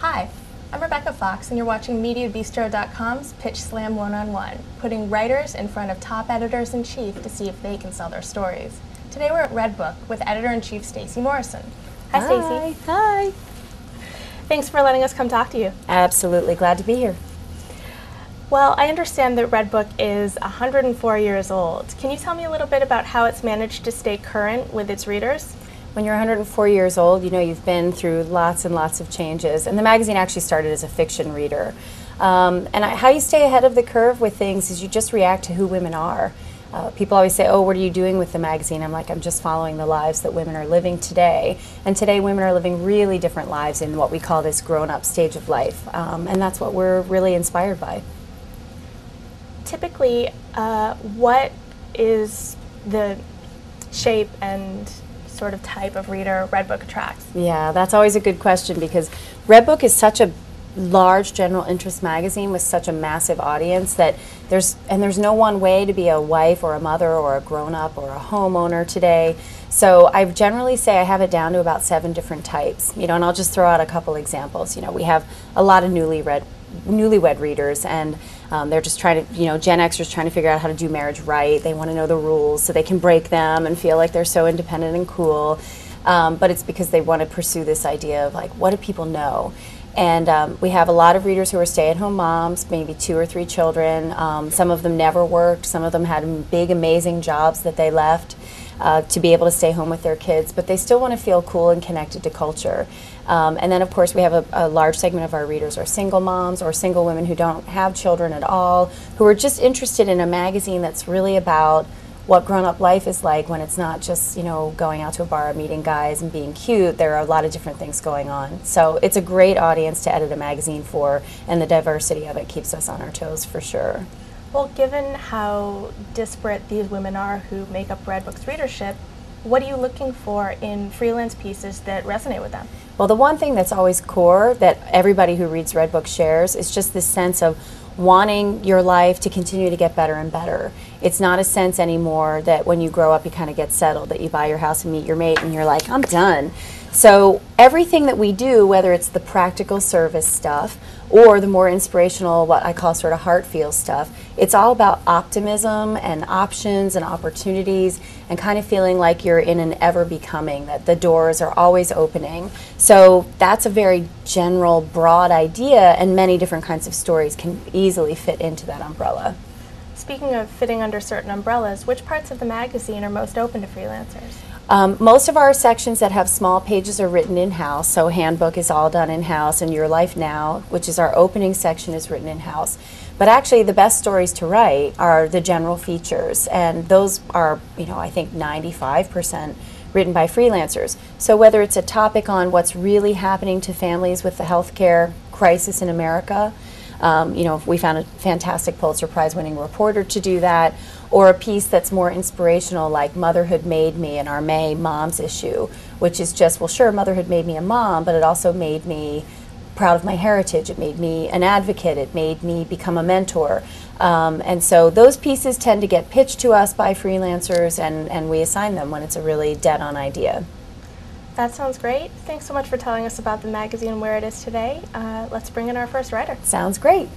Hi, I'm Rebecca Fox, and you're watching MediaBistro.com's Pitch Slam One-on-One, putting writers in front of top editors-in-chief to see if they can sell their stories. Today we're at Redbook with editor-in-chief Stacy Morrison. Hi, Stacy. Hi. Thanks for letting us come talk to you. Absolutely, glad to be here. Well, I understand that Redbook is 104 years old. Can you tell me a little bit about how it's managed to stay current with its readers? When you're 104 years old, you know you've been through lots and lots of changes. And the magazine actually started as a fiction reader. How you stay ahead of the curve with things is you just react to who women are. People always say, oh, what are you doing with the magazine? I'm like, I'm just following the lives that women are living today. And today women are living really different lives in what we call this grown-up stage of life. And that's what we're really inspired by. Typically, what is the shape and sort of type of reader Redbook attracts? Yeah, that's always a good question because Redbook is such a large general interest magazine with such a massive audience that there's no one way to be a wife or a mother or a grown-up or a homeowner today. So I generally say I have it down to about 7 different types, and I'll just throw out a couple examples. We have a lot of newlywed readers, and they're just trying to, Gen Xers trying to figure out how to do marriage right. They want to know the rules so they can break them and feel like they're so independent and cool. But it's because they want to pursue this idea of like, what do people know? And we have a lot of readers who are stay-at-home moms, maybe 2 or 3 children. Some of them never worked. Some of them had big, amazing jobs that they left to be able to stay home with their kids, but they still want to feel cool and connected to culture. And then, of course, we have a large segment of our readers are single moms or single women who don't have children at all, who are just interested in a magazine that's really about what grown-up life is like when it's not just, going out to a bar, meeting guys and being cute. There are a lot of different things going on. So it's a great audience to edit a magazine for, and the diversity of it keeps us on our toes for sure. Well, given how disparate these women are who make up Redbook's readership, what are you looking for in freelance pieces that resonate with them? Well, the one thing that's always core that everybody who reads Redbook shares is just this sense of wanting your life to continue to get better and better. It's not a sense anymore that when you grow up you kind of get settled, that you buy your house and meet your mate and you're like, I'm done. So everything that we do, whether it's the practical service stuff or the more inspirational, what I call sort of heart feel stuff, it's all about optimism and options and opportunities and kind of feeling like you're in an ever becoming, that the doors are always opening. So that's a very general, broad idea, and many different kinds of stories can easily fit into that umbrella. Speaking of fitting under certain umbrellas, which parts of the magazine are most open to freelancers? Most of our sections that have small pages are written in-house, so Handbook is all done in-house, and Your Life Now, which is our opening section, is written in-house. But actually the best stories to write are the general features, and those are, I think 95% written by freelancers. So whether it's a topic on what's really happening to families with the healthcare crisis in America, we found a fantastic Pulitzer Prize winning reporter to do that, or a piece that's more inspirational like Motherhood Made Me in our May Moms issue, which is just, well sure, motherhood made me a mom, but it also made me proud of my heritage, it made me an advocate, it made me become a mentor. And so those pieces tend to get pitched to us by freelancers, and we assign them when it's a really dead-on idea. That sounds great. Thanks so much for telling us about the magazine and where it is today. Let's bring in our first writer. Sounds great.